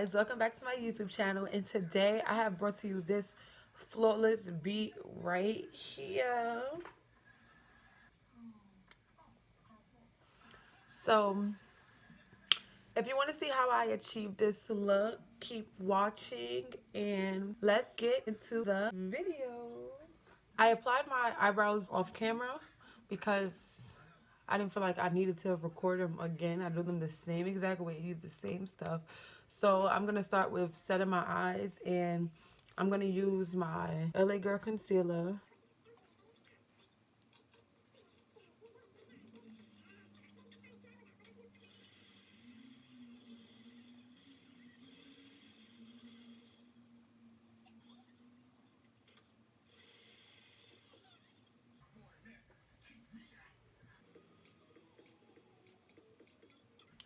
guys, welcome back to my YouTube channel, and today I have brought to you this flawless beat right here. So if you want to see how I achieved this look, keep watching and let's get into the video. I applied my eyebrows off camera because I didn't feel like I needed to record them again. I do them the same exact way, use the same stuff. So I'm going to start with setting my eyes, and I'm going to use my LA Girl concealer.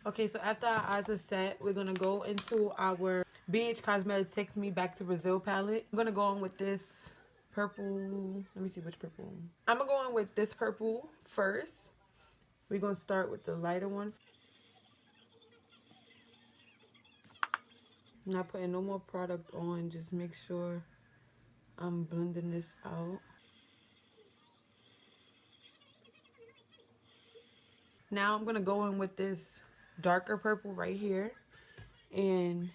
Okay, so after our eyes are set, we're going to go into our BH Cosmetics Take Me Back to Brazil palette. I'm going to go in with this purple. Let me see which purple. I'm going to go in with this purple first. We're going to start with the lighter one. I'm not putting no more product on. Just make sure I'm blending this out. Now I'm going to go in with this darker purple right here and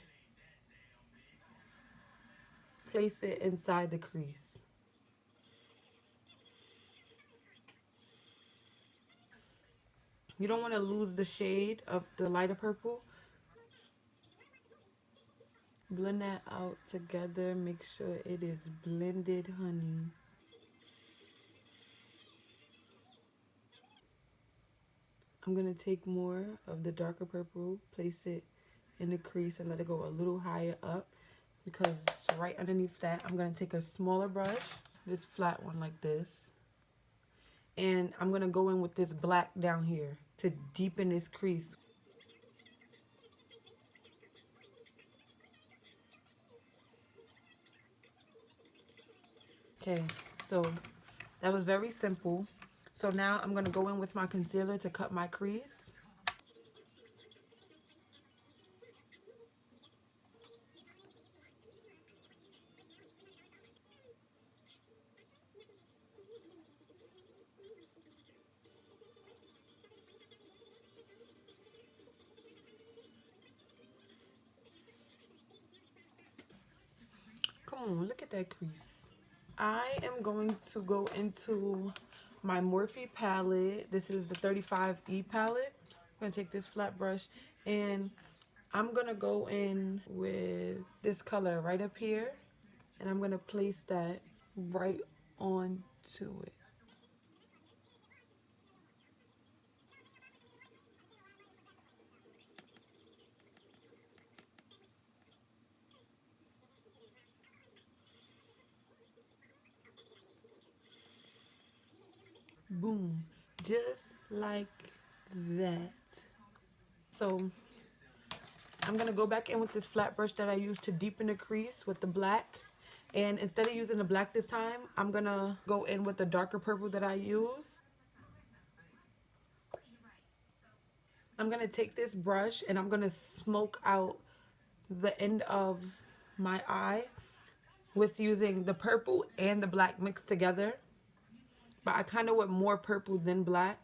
place it inside the crease. You don't want to lose the shade of the lighter purple. Blend that out together. Make sure it is blended, honey. I'm going to take more of the darker purple, place it in the crease and let it go a little higher up, because right underneath that I'm going to take a smaller brush, this flat one like this, and I'm going to go in with this black down here to deepen this crease. Okay, so that was very simple. So now I'm going to go in with my concealer to cut my crease. Come on, look at that crease. I am going to go into my Morphe palette. This is the 35E palette. I'm going to take this flat brush and I'm going to go in with this color right up here. And I'm going to place that right onto it. Boom. Just like that. So I'm going to go back in with this flat brush that I used to deepen the crease with the black. And instead of using the black this time, I'm going to go in with the darker purple that I used. I'm going to take this brush and I'm going to smoke out the end of my eye with using the purple and the black mixed together. But I kind of want more purple than black.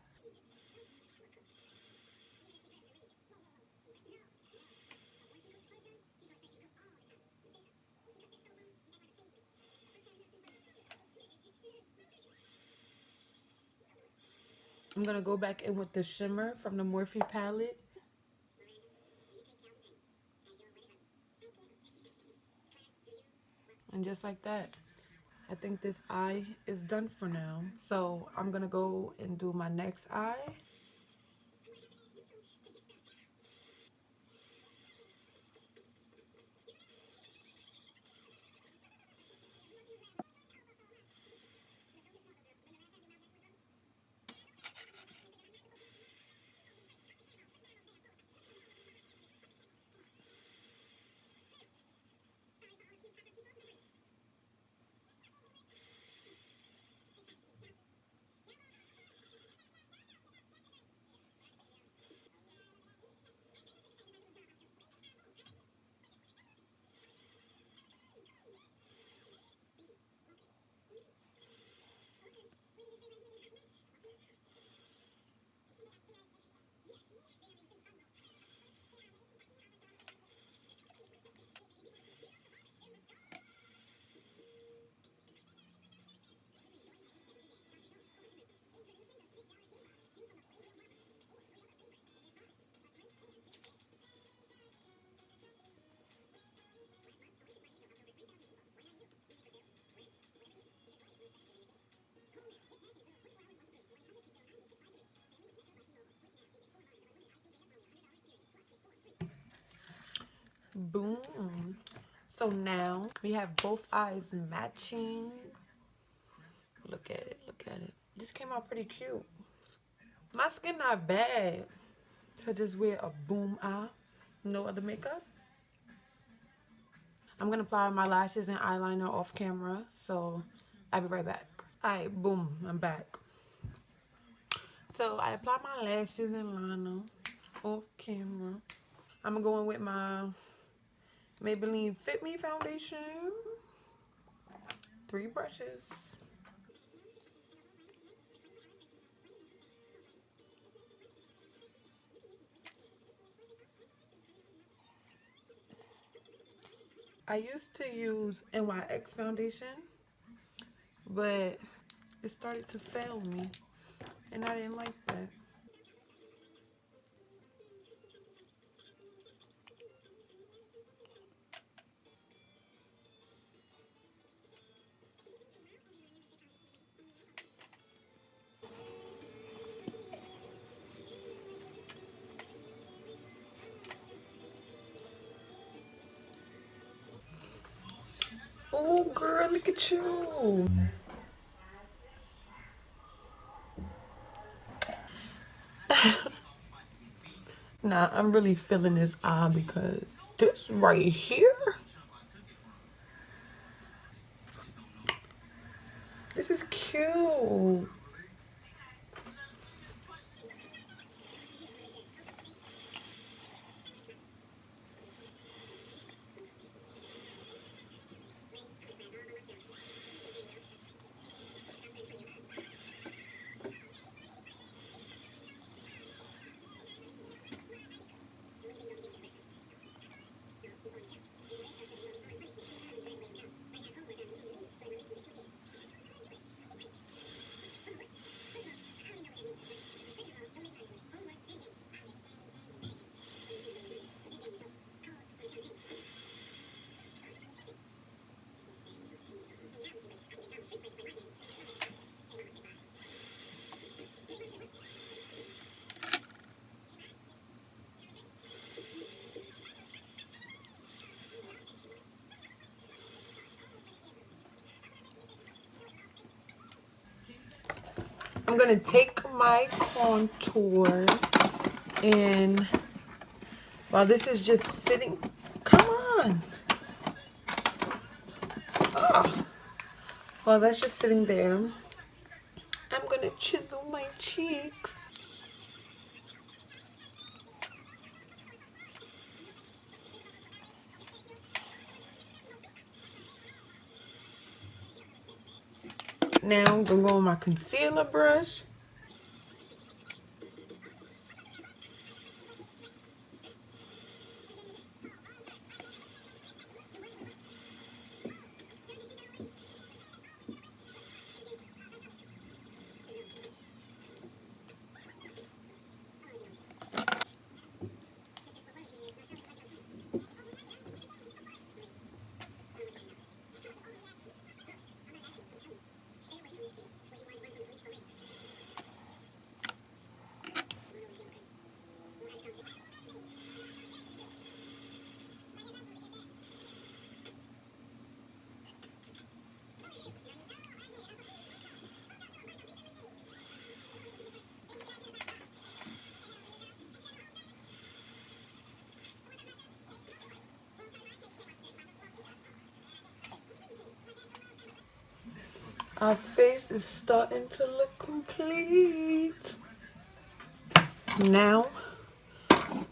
I'm going to go back in with the shimmer from the Morphe palette. And just like that, I think this eye is done for now. So I'm going to go and do my next eye. Boom. So now we have both eyes matching. Look at it, look at it. This came out pretty cute. My skin not bad to just wear a boom eye, no other makeup. I'm gonna apply my lashes and eyeliner off camera, so I'll be right back. Alright, boom, I'm back. So I applied my lashes and liner off camera. I'm gonna go in with my Maybelline Fit Me foundation. 3 brushes. I used to use NYX foundation, but it started to fail me, and I didn't like that. Oh, girl, look at you. Nah, I'm really feeling this eye because this right here, this is cute. I'm gonna take my contour, and while this is just sitting, come on. Ah. While that's just sitting there, I'm gonna chisel my cheeks. Now I'm gonna go with my concealer brush. Our face is starting to look complete. Now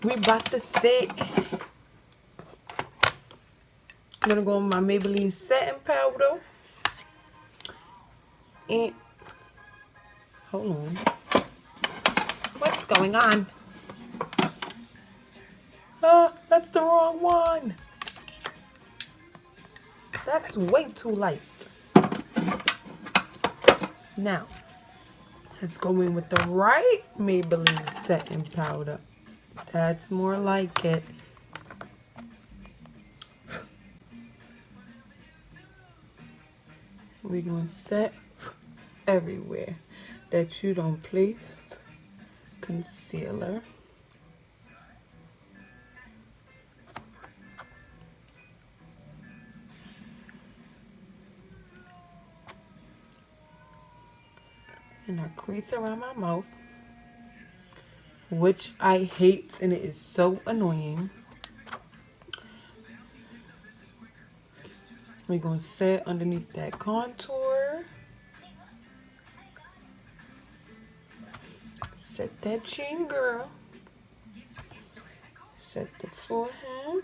we about to set. I'm gonna go with my Maybelline setting powder. And hold on. What's going on? Ah, that's the wrong one. That's way too light. Now, let's go in with the right Maybelline setting powder. That's more like it. We're gonna set everywhere that you don't place concealer. And I crease around my mouth, which I hate, and it is so annoying. We're going to set underneath that contour. Set that chin, girl. Set the forehead.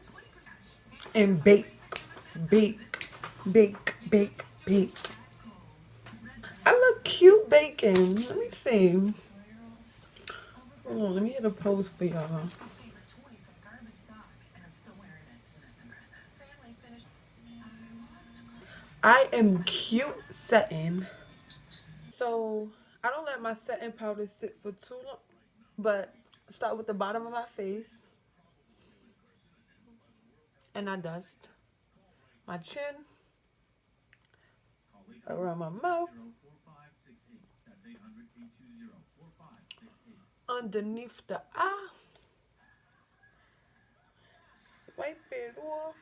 And bake, bake, bake, bake, bake. I look cute baking. Let me see. Hold on, let me hit a pose for y'all. I am cute setting. So I don't let my setting powder sit for too long, but start with the bottom of my face and I dust my chin, around my mouth, underneath the eye, swipe it off.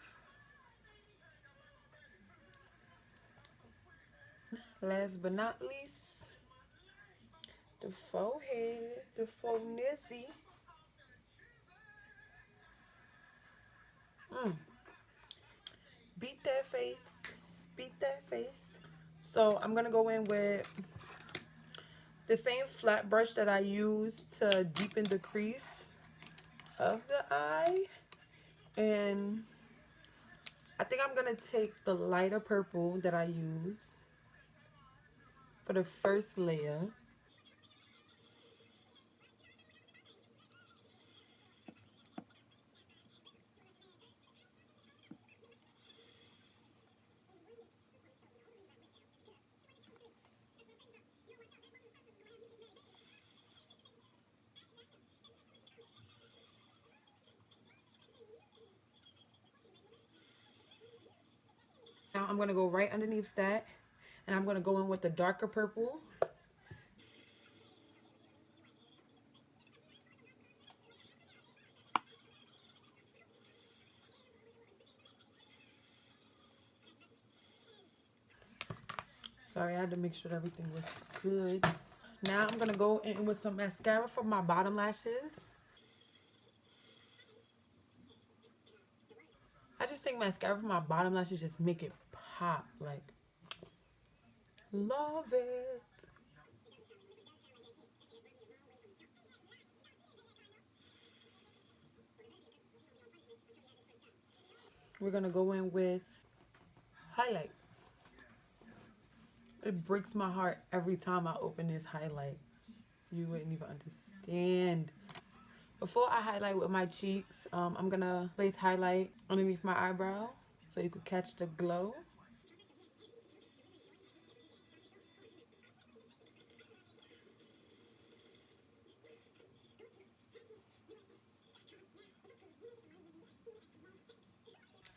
Last but not least, the forehead, the faux nizzy. Beat that face, beat that face. So I'm gonna go in with the same flat brush that I used to deepen the crease of the eye. And I think I'm gonna take the lighter purple that I use for the first layer. Now I'm gonna go right underneath that and I'm gonna go in with the darker purple. Sorry, I had to make sure everything was good. Now I'm gonna go in with some mascara for my bottom lashes. I just think mascara for my bottom lashes just make it pop. Like, love it. We're gonna go in with highlight. It breaks my heart every time I open this highlight. You wouldn't even understand. Before I highlight with my cheeks, I'm gonna place highlight underneath my eyebrow so you could catch the glow.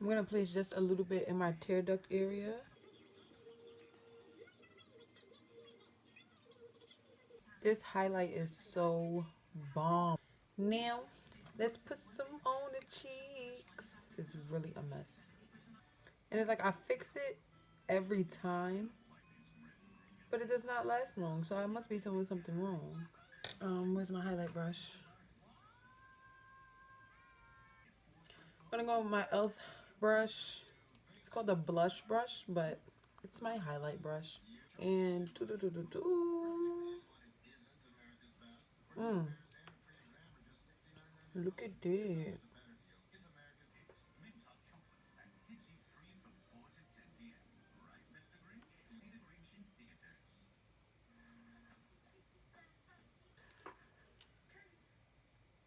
I'm gonna place just a little bit in my tear duct area. This highlight is so bomb. Now, let's put some on the cheeks. This is really a mess. And it's like I fix it every time, but it does not last long, so I must be doing something wrong. Where's my highlight brush? I'm gonna go with my e.l.f. brush. It's called the blush brush, but it's my highlight brush. And look at that.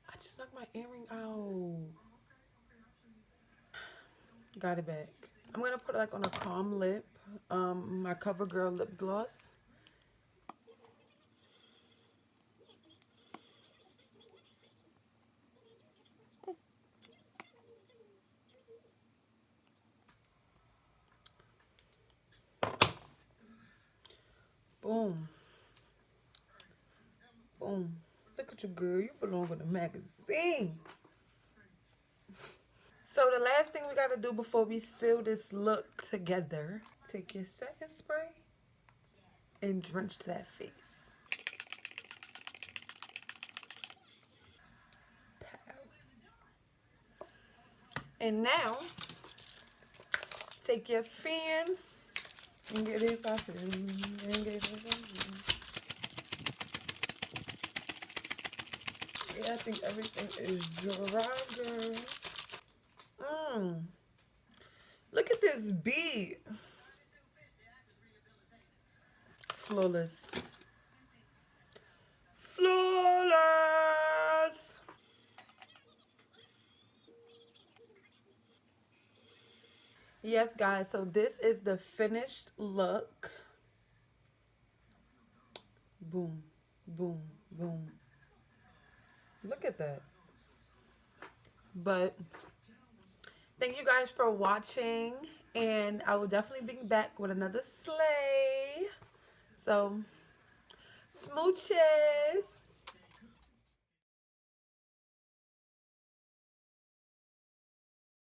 I just knocked my earring out. Got it back. I'm gonna put it like on a calm lip. My CoverGirl lip gloss. Boom. Boom. Look at you, girl. You belong in a magazine. So the last thing we gotta do before we seal this look together, take your setting spray and drench that face. And now, take your fan and get it popping. And get it popping. Yeah, I think everything is dry, girl. Look at this bead. Flawless. Flawless. Yes, guys, so this is the finished look. Boom, boom, boom. Look at that. But thank you guys for watching, and I will definitely be back with another slay. So, smooches.